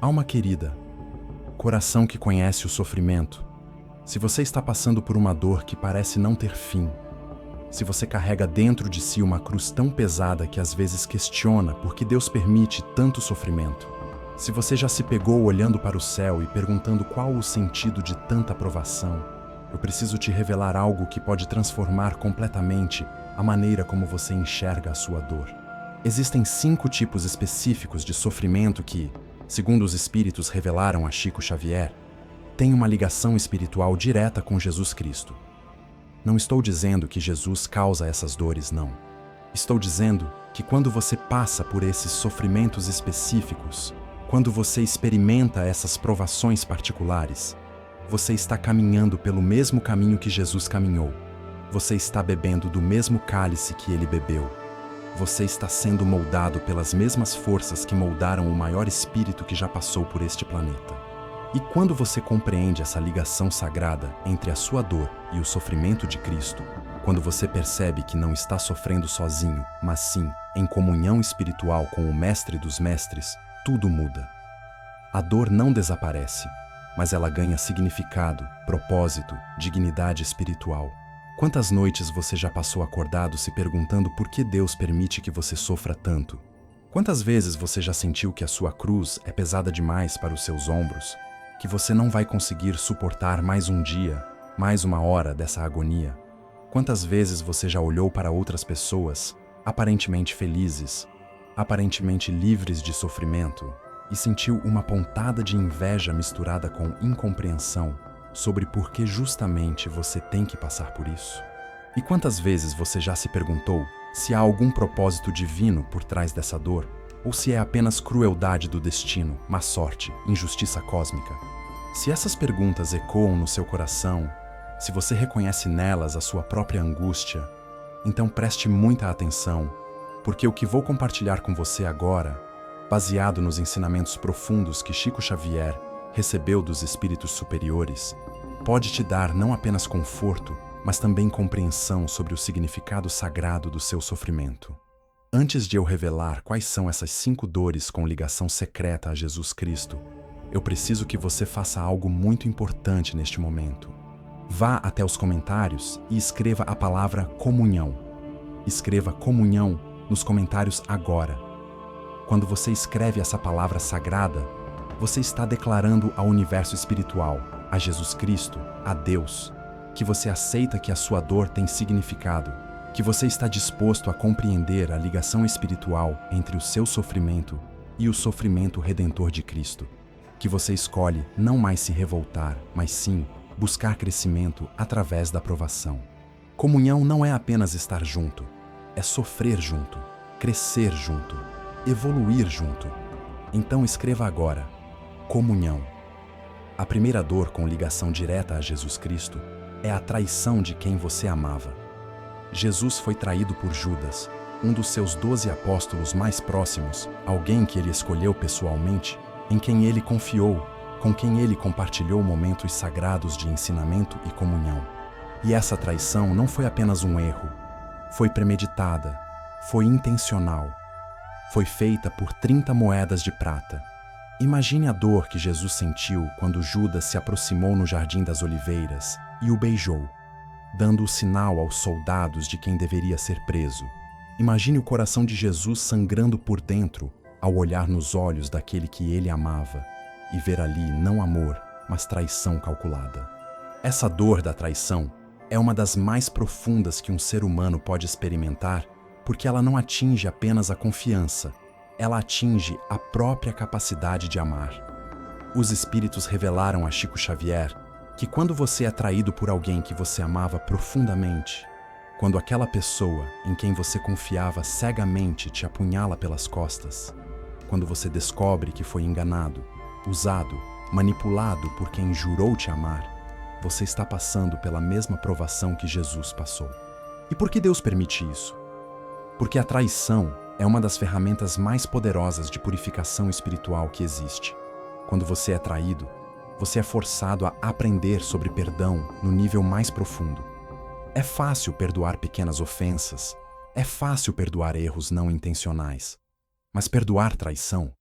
Alma querida, coração que conhece o sofrimento, se você está passando por uma dor que parece não ter fim, se você carrega dentro de si uma cruz tão pesada que às vezes questiona por que Deus permite tanto sofrimento, se você já se pegou olhando para o céu e perguntando qual o sentido de tanta provação, eu preciso te revelar algo que pode transformar completamente a maneira como você enxerga a sua dor. Existem 5 tipos específicos de sofrimento que, segundo os espíritos revelaram a Chico Xavier, têm uma ligação espiritual direta com Jesus Cristo. Não estou dizendo que Jesus causa essas dores, não. Estou dizendo que quando você passa por esses sofrimentos específicos, quando você experimenta essas provações particulares, você está caminhando pelo mesmo caminho que Jesus caminhou. Você está bebendo do mesmo cálice que ele bebeu. Você está sendo moldado pelas mesmas forças que moldaram o maior espírito que já passou por este planeta. E quando você compreende essa ligação sagrada entre a sua dor e o sofrimento de Cristo, quando você percebe que não está sofrendo sozinho, mas sim em comunhão espiritual com o Mestre dos Mestres, tudo muda. A dor não desaparece, mas ela ganha significado, propósito, dignidade espiritual. Quantas noites você já passou acordado se perguntando por que Deus permite que você sofra tanto? Quantas vezes você já sentiu que a sua cruz é pesada demais para os seus ombros, que você não vai conseguir suportar mais um dia, mais uma hora dessa agonia? Quantas vezes você já olhou para outras pessoas, aparentemente felizes, aparentemente livres de sofrimento, e sentiu uma pontada de inveja misturada com incompreensão sobre por que justamente você tem que passar por isso? E quantas vezes você já se perguntou se há algum propósito divino por trás dessa dor, ou se é apenas crueldade do destino, má sorte, injustiça cósmica? Se essas perguntas ecoam no seu coração, se você reconhece nelas a sua própria angústia, então preste muita atenção, porque o que vou compartilhar com você agora, baseado nos ensinamentos profundos que Chico Xavier recebeu dos espíritos superiores, pode te dar não apenas conforto, mas também compreensão sobre o significado sagrado do seu sofrimento. Antes de eu revelar quais são essas 5 dores com ligação secreta a Jesus Cristo, eu preciso que você faça algo muito importante neste momento. Vá até os comentários e escreva a palavra comunhão. Escreva comunhão nos comentários agora. Quando você escreve essa palavra sagrada, você está declarando ao universo espiritual, a Jesus Cristo, a Deus, que você aceita que a sua dor tem significado, que você está disposto a compreender a ligação espiritual entre o seu sofrimento e o sofrimento redentor de Cristo, que você escolhe não mais se revoltar, mas sim buscar crescimento através da provação. Comunhão não é apenas estar junto, é sofrer junto, crescer junto, evoluir junto. Então escreva agora, comunhão. A primeira dor com ligação direta a Jesus Cristo é a traição de quem você amava. Jesus foi traído por Judas, um dos seus 12 apóstolos mais próximos, alguém que ele escolheu pessoalmente, em quem ele confiou, com quem ele compartilhou momentos sagrados de ensinamento e comunhão. E essa traição não foi apenas um erro, foi premeditada, foi intencional, foi feita por 30 moedas de prata. Imagine a dor que Jesus sentiu quando Judas se aproximou no Jardim das Oliveiras e o beijou, dando o sinal aos soldados de quem deveria ser preso. Imagine o coração de Jesus sangrando por dentro ao olhar nos olhos daquele que ele amava e ver ali não amor, mas traição calculada. Essa dor da traição é uma das mais profundas que um ser humano pode experimentar, porque ela não atinge apenas a confiança, ela atinge a própria capacidade de amar. Os espíritos revelaram a Chico Xavier que quando você é traído por alguém que você amava profundamente, quando aquela pessoa em quem você confiava cegamente te apunhala pelas costas, quando você descobre que foi enganado, usado, manipulado por quem jurou te amar, você está passando pela mesma provação que Jesus passou. E por que Deus permite isso? Porque a traição é uma das ferramentas mais poderosas de purificação espiritual que existe. Quando você é traído, você é forçado a aprender sobre perdão no nível mais profundo. É fácil perdoar pequenas ofensas, é fácil perdoar erros não intencionais, mas perdoar traição?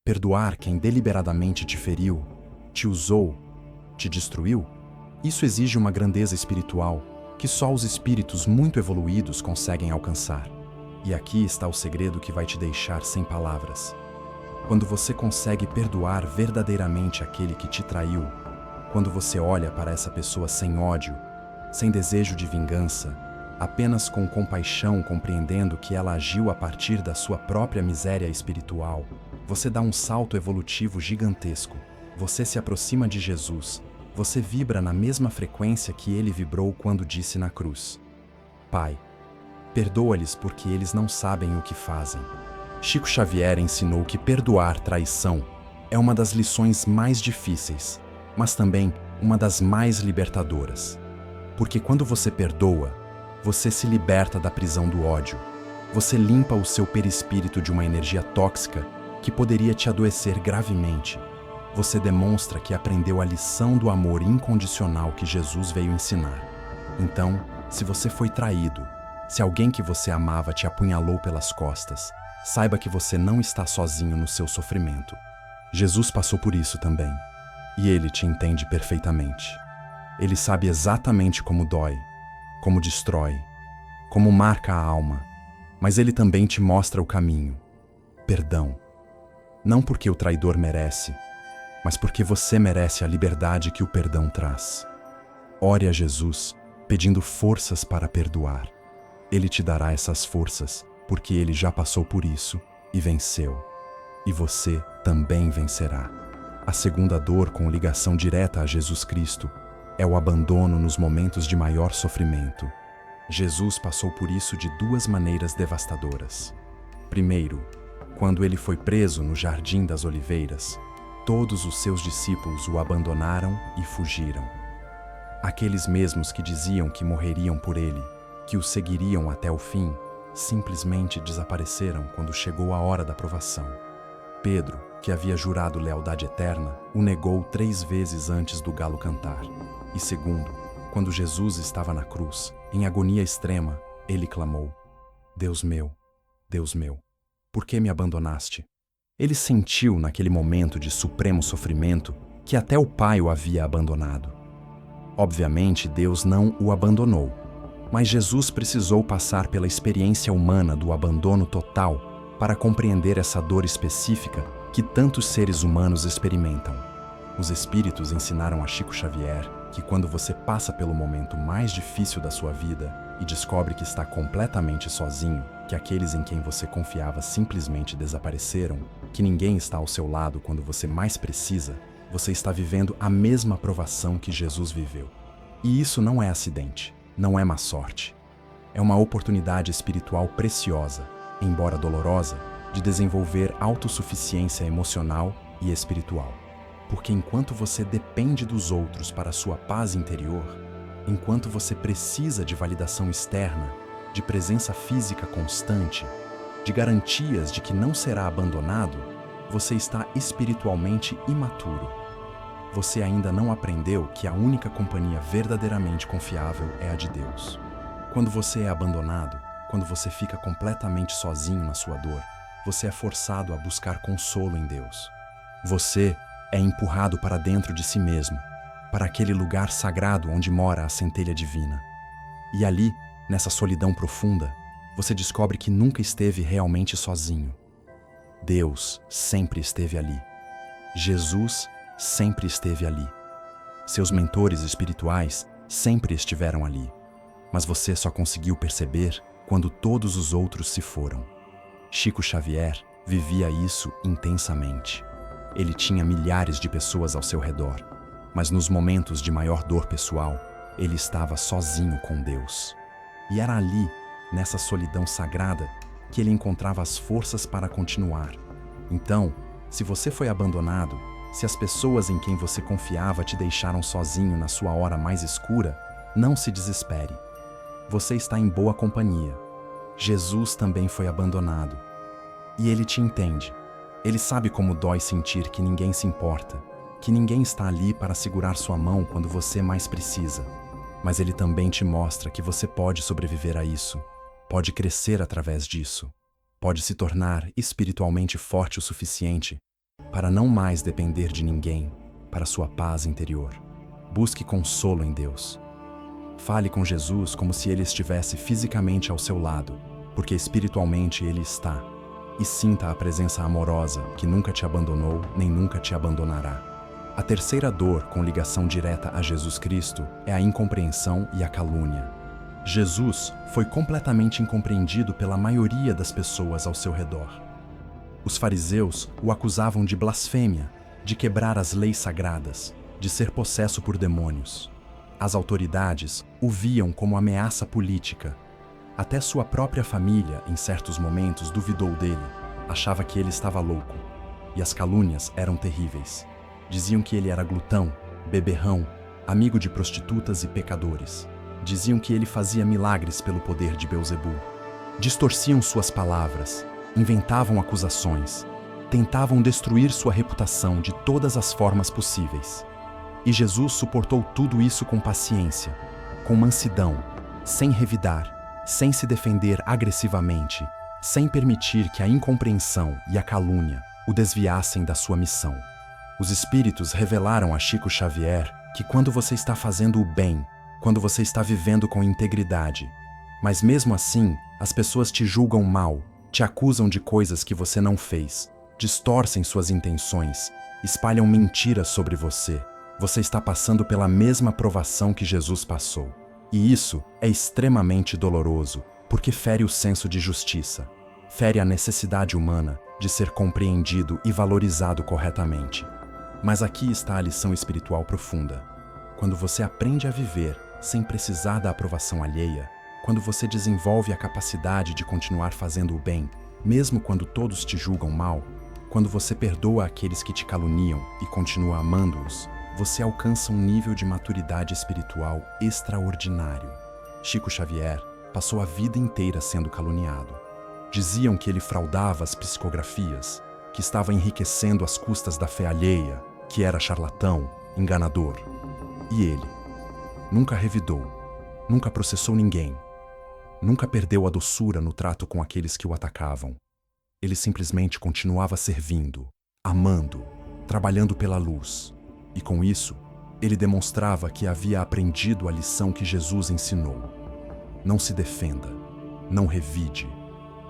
perdoar quem deliberadamente te feriu, te usou, te destruiu, isso exige uma grandeza espiritual que só os espíritos muito evoluídos conseguem alcançar. E aqui está o segredo que vai te deixar sem palavras. Quando você consegue perdoar verdadeiramente aquele que te traiu, quando você olha para essa pessoa sem ódio, sem desejo de vingança, apenas com compaixão, compreendendo que ela agiu a partir da sua própria miséria espiritual, você dá um salto evolutivo gigantesco. Você se aproxima de Jesus. Você vibra na mesma frequência que ele vibrou quando disse na cruz: Pai, perdoa-lhes porque eles não sabem o que fazem. Chico Xavier ensinou que perdoar traição é uma das lições mais difíceis, mas também uma das mais libertadoras. Porque quando você perdoa, você se liberta da prisão do ódio. Você limpa o seu perispírito de uma energia tóxica que poderia te adoecer gravemente. Você demonstra que aprendeu a lição do amor incondicional que Jesus veio ensinar. Então, se você foi traído, se alguém que você amava te apunhalou pelas costas, saiba que você não está sozinho no seu sofrimento. Jesus passou por isso também. E ele te entende perfeitamente. Ele sabe exatamente como dói, como destrói, como marca a alma. Mas ele também te mostra o caminho. Perdão. Não porque o traidor merece, mas porque você merece a liberdade que o perdão traz. Ore a Jesus, pedindo forças para perdoar. Ele te dará essas forças, porque ele já passou por isso e venceu. E você também vencerá. A segunda dor com ligação direta a Jesus Cristo é o abandono nos momentos de maior sofrimento. Jesus passou por isso de duas maneiras devastadoras. Primeiro, quando ele foi preso no Jardim das Oliveiras, todos os seus discípulos o abandonaram e fugiram. Aqueles mesmos que diziam que morreriam por ele, que o seguiriam até o fim, simplesmente desapareceram quando chegou a hora da provação. Pedro, que havia jurado lealdade eterna, o negou 3 vezes antes do galo cantar. E segundo, quando Jesus estava na cruz, em agonia extrema, ele clamou: Deus meu, por que me abandonaste? Ele sentiu naquele momento de supremo sofrimento que até o Pai o havia abandonado. Obviamente, Deus não o abandonou, mas Jesus precisou passar pela experiência humana do abandono total para compreender essa dor específica que tantos seres humanos experimentam. Os espíritos ensinaram a Chico Xavier que quando você passa pelo momento mais difícil da sua vida e descobre que está completamente sozinho, que aqueles em quem você confiava simplesmente desapareceram, que ninguém está ao seu lado quando você mais precisa, você está vivendo a mesma provação que Jesus viveu. E isso não é acidente, não é má sorte. É uma oportunidade espiritual preciosa, embora dolorosa, de desenvolver autossuficiência emocional e espiritual. Porque enquanto você depende dos outros para a sua paz interior, enquanto você precisa de validação externa, de presença física constante, de garantias de que não será abandonado, você está espiritualmente imaturo. Você ainda não aprendeu que a única companhia verdadeiramente confiável é a de Deus. Quando você é abandonado, quando você fica completamente sozinho na sua dor, você é forçado a buscar consolo em Deus. Você é empurrado para dentro de si mesmo, para aquele lugar sagrado onde mora a centelha divina. E ali, nessa solidão profunda, você descobre que nunca esteve realmente sozinho. Deus sempre esteve ali. Jesus sempre esteve ali. Seus mentores espirituais sempre estiveram ali. Mas você só conseguiu perceber quando todos os outros se foram. Chico Xavier vivia isso intensamente. Ele tinha milhares de pessoas ao seu redor, mas nos momentos de maior dor pessoal, ele estava sozinho com Deus. E era ali, nessa solidão sagrada, que ele encontrava as forças para continuar. Então, se você foi abandonado, se as pessoas em quem você confiava te deixaram sozinho na sua hora mais escura, não se desespere. Você está em boa companhia. Jesus também foi abandonado. E ele te entende. Ele sabe como dói sentir que ninguém se importa, que ninguém está ali para segurar sua mão quando você mais precisa. Mas ele também te mostra que você pode sobreviver a isso, pode crescer através disso, pode se tornar espiritualmente forte o suficiente para não mais depender de ninguém, para sua paz interior. Busque consolo em Deus. Fale com Jesus como se Ele estivesse fisicamente ao seu lado, porque espiritualmente Ele está. E sinta a presença amorosa que nunca te abandonou nem nunca te abandonará. A terceira dor com ligação direta a Jesus Cristo é a incompreensão e a calúnia. Jesus foi completamente incompreendido pela maioria das pessoas ao seu redor. Os fariseus o acusavam de blasfêmia, de quebrar as leis sagradas, de ser possesso por demônios. As autoridades o viam como ameaça política. Até sua própria família, em certos momentos, duvidou dele, achava que ele estava louco. E as calúnias eram terríveis. Diziam que ele era glutão, beberrão, amigo de prostitutas e pecadores. Diziam que ele fazia milagres pelo poder de Beelzebu. Distorciam suas palavras, inventavam acusações, tentavam destruir sua reputação de todas as formas possíveis. E Jesus suportou tudo isso com paciência, com mansidão, sem revidar, sem se defender agressivamente, sem permitir que a incompreensão e a calúnia o desviassem da sua missão. Os espíritos revelaram a Chico Xavier que quando você está fazendo o bem, quando você está vivendo com integridade, mas mesmo assim, as pessoas te julgam mal, te acusam de coisas que você não fez, distorcem suas intenções, espalham mentiras sobre você, você está passando pela mesma provação que Jesus passou. E isso é extremamente doloroso, porque fere o senso de justiça, fere a necessidade humana de ser compreendido e valorizado corretamente. Mas aqui está a lição espiritual profunda. Quando você aprende a viver sem precisar da aprovação alheia, quando você desenvolve a capacidade de continuar fazendo o bem, mesmo quando todos te julgam mal, quando você perdoa aqueles que te caluniam e continua amando-os, você alcança um nível de maturidade espiritual extraordinário. Chico Xavier passou a vida inteira sendo caluniado. Diziam que ele fraudava as psicografias, que estava enriquecendo às custas da fé alheia, que era charlatão, enganador. E ele nunca revidou, nunca processou ninguém, nunca perdeu a doçura no trato com aqueles que o atacavam. Ele simplesmente continuava servindo, amando, trabalhando pela luz. E com isso, ele demonstrava que havia aprendido a lição que Jesus ensinou. Não se defenda, não revide,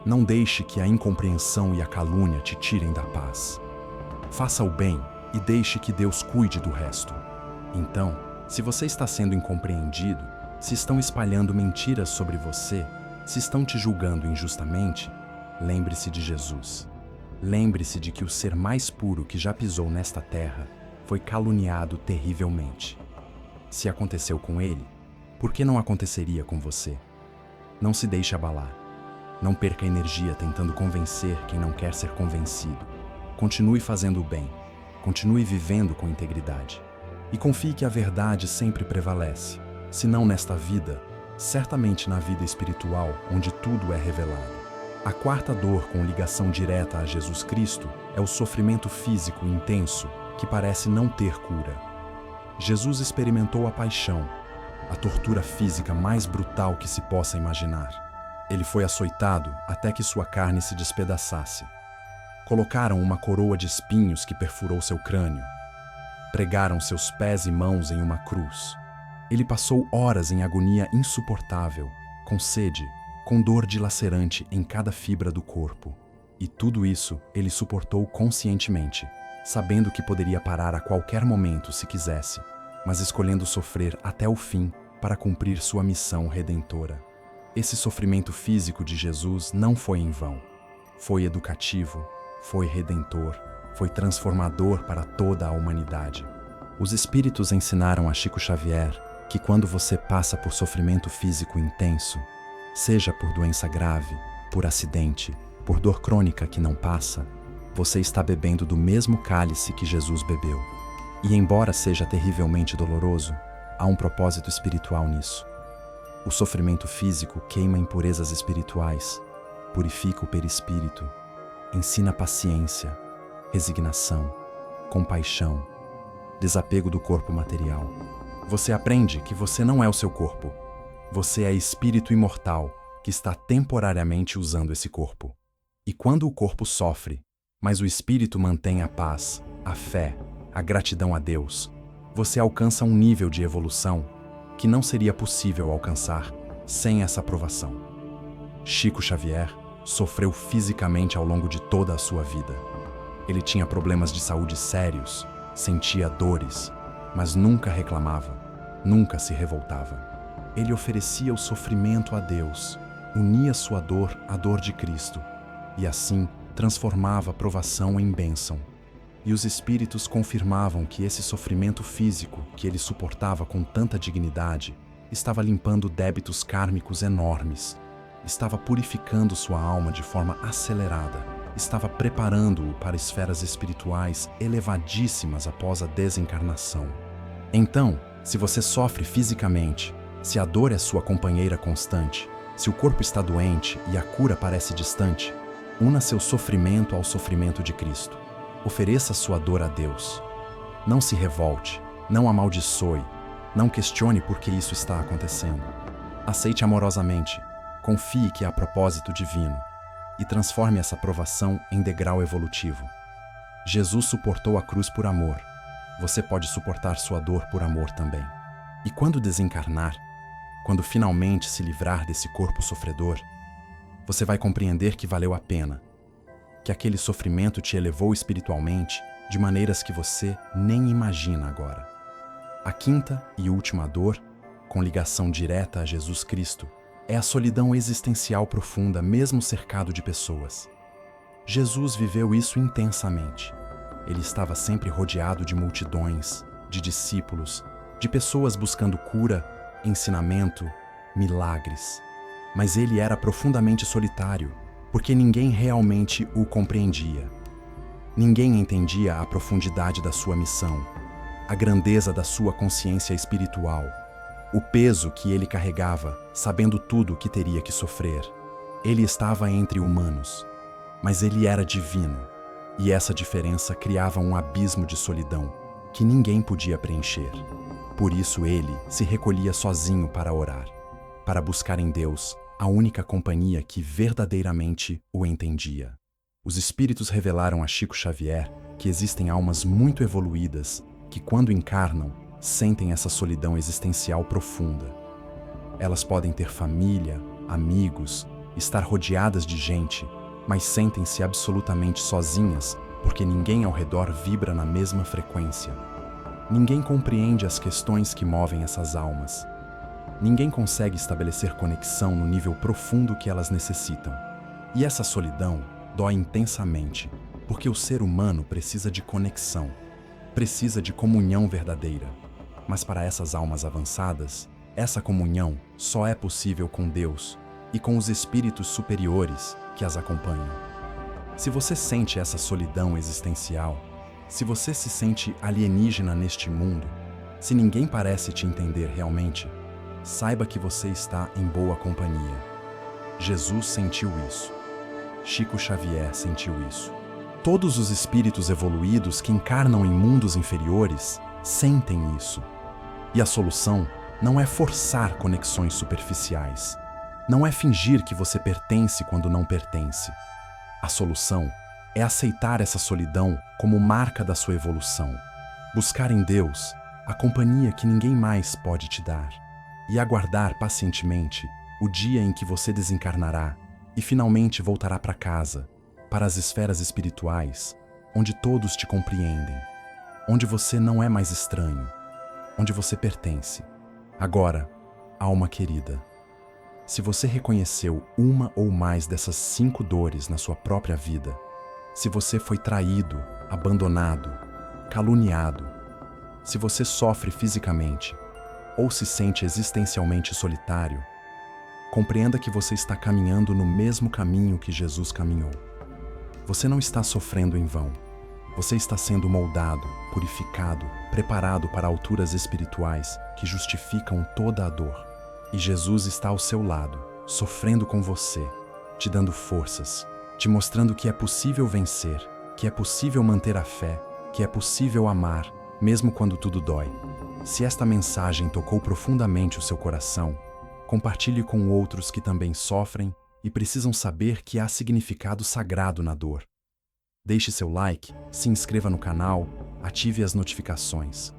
não deixe que a incompreensão e a calúnia te tirem da paz. Faça o bem e deixe que Deus cuide do resto. Então, se você está sendo incompreendido, se estão espalhando mentiras sobre você, se estão te julgando injustamente, lembre-se de Jesus. Lembre-se de que o ser mais puro que já pisou nesta terra foi caluniado terrivelmente. Se aconteceu com ele, por que não aconteceria com você? Não se deixe abalar. Não perca energia tentando convencer quem não quer ser convencido. Continue fazendo o bem. Continue vivendo com integridade. E confie que a verdade sempre prevalece. Se não nesta vida, certamente na vida espiritual, onde tudo é revelado. A quarta dor com ligação direta a Jesus Cristo é o sofrimento físico intenso que parece não ter cura. Jesus experimentou a paixão, a tortura física mais brutal que se possa imaginar. Ele foi açoitado até que sua carne se despedaçasse. Colocaram uma coroa de espinhos que perfurou seu crânio. Pregaram seus pés e mãos em uma cruz. Ele passou horas em agonia insuportável, com sede, com dor dilacerante em cada fibra do corpo. E tudo isso ele suportou conscientemente, sabendo que poderia parar a qualquer momento se quisesse, mas escolhendo sofrer até o fim para cumprir sua missão redentora. Esse sofrimento físico de Jesus não foi em vão. Foi educativo, foi redentor, foi transformador para toda a humanidade. Os espíritos ensinaram a Chico Xavier que quando você passa por sofrimento físico intenso, seja por doença grave, por acidente, por dor crônica que não passa, você está bebendo do mesmo cálice que Jesus bebeu. E embora seja terrivelmente doloroso, há um propósito espiritual nisso. O sofrimento físico queima impurezas espirituais, purifica o perispírito, ensina paciência, resignação, compaixão, desapego do corpo material. Você aprende que você não é o seu corpo. Você é espírito imortal que está temporariamente usando esse corpo. E quando o corpo sofre, mas o espírito mantém a paz, a fé, a gratidão a Deus. Você alcança um nível de evolução que não seria possível alcançar sem essa provação. Chico Xavier sofreu fisicamente ao longo de toda a sua vida. Ele tinha problemas de saúde sérios, sentia dores, mas nunca reclamava, nunca se revoltava. Ele oferecia o sofrimento a Deus, unia sua dor à dor de Cristo, e assim transformava a provação em bênção. E os espíritos confirmavam que esse sofrimento físico que ele suportava com tanta dignidade estava limpando débitos kármicos enormes, estava purificando sua alma de forma acelerada, estava preparando-o para esferas espirituais elevadíssimas após a desencarnação. Então, se você sofre fisicamente, se a dor é sua companheira constante, se o corpo está doente e a cura parece distante, una seu sofrimento ao sofrimento de Cristo. Ofereça sua dor a Deus. Não se revolte, não amaldiçoe, não questione por que isso está acontecendo. Aceite amorosamente, confie que há propósito divino e transforme essa provação em degrau evolutivo. Jesus suportou a cruz por amor. Você pode suportar sua dor por amor também. E quando desencarnar, quando finalmente se livrar desse corpo sofredor, você vai compreender que valeu a pena, que aquele sofrimento te elevou espiritualmente de maneiras que você nem imagina agora. A quinta e última dor, com ligação direta a Jesus Cristo, é a solidão existencial profunda, mesmo cercado de pessoas. Jesus viveu isso intensamente. Ele estava sempre rodeado de multidões, de discípulos, de pessoas buscando cura, ensinamento, milagres. Mas ele era profundamente solitário, porque ninguém realmente o compreendia. Ninguém entendia a profundidade da sua missão, a grandeza da sua consciência espiritual, o peso que ele carregava, sabendo tudo o que teria que sofrer. Ele estava entre humanos, mas ele era divino, e essa diferença criava um abismo de solidão que ninguém podia preencher. Por isso ele se recolhia sozinho para orar, para buscar em Deus a única companhia que verdadeiramente o entendia. Os espíritos revelaram a Chico Xavier que existem almas muito evoluídas que, quando encarnam, sentem essa solidão existencial profunda. Elas podem ter família, amigos, estar rodeadas de gente, mas sentem-se absolutamente sozinhas porque ninguém ao redor vibra na mesma frequência. Ninguém compreende as questões que movem essas almas. Ninguém consegue estabelecer conexão no nível profundo que elas necessitam. E essa solidão dói intensamente, porque o ser humano precisa de conexão, precisa de comunhão verdadeira. Mas para essas almas avançadas, essa comunhão só é possível com Deus e com os espíritos superiores que as acompanham. Se você sente essa solidão existencial, se você se sente alienígena neste mundo, se ninguém parece te entender realmente, saiba que você está em boa companhia. Jesus sentiu isso. Chico Xavier sentiu isso. Todos os espíritos evoluídos que encarnam em mundos inferiores sentem isso. E a solução não é forçar conexões superficiais. Não é fingir que você pertence quando não pertence. A solução é aceitar essa solidão como marca da sua evolução. Buscar em Deus a companhia que ninguém mais pode te dar. E aguardar pacientemente o dia em que você desencarnará e finalmente voltará para casa, para as esferas espirituais, onde todos te compreendem, onde você não é mais estranho, onde você pertence. Agora, alma querida, se você reconheceu uma ou mais dessas 5 dores na sua própria vida, se você foi traído, abandonado, caluniado, se você sofre fisicamente, ou se sente existencialmente solitário, compreenda que você está caminhando no mesmo caminho que Jesus caminhou. Você não está sofrendo em vão. Você está sendo moldado, purificado, preparado para alturas espirituais que justificam toda a dor. E Jesus está ao seu lado, sofrendo com você, te dando forças, te mostrando que é possível vencer, que é possível manter a fé, que é possível amar, mesmo quando tudo dói. Se esta mensagem tocou profundamente o seu coração, compartilhe com outros que também sofrem e precisam saber que há significado sagrado na dor. Deixe seu like, se inscreva no canal, ative as notificações.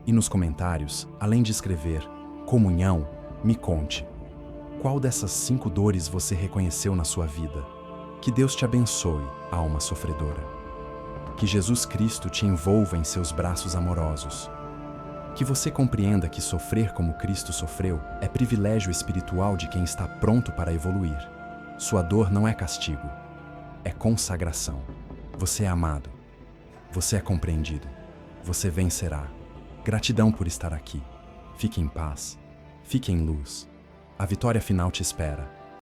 E nos comentários, além de escrever comunhão, me conte. Qual dessas 5 dores você reconheceu na sua vida? Que Deus te abençoe, alma sofredora. Que Jesus Cristo te envolva em seus braços amorosos. Que você compreenda que sofrer como Cristo sofreu é privilégio espiritual de quem está pronto para evoluir. Sua dor não é castigo, é consagração. Você é amado. Você é compreendido. Você vencerá. Gratidão por estar aqui. Fique em paz. Fique em luz. A vitória final te espera.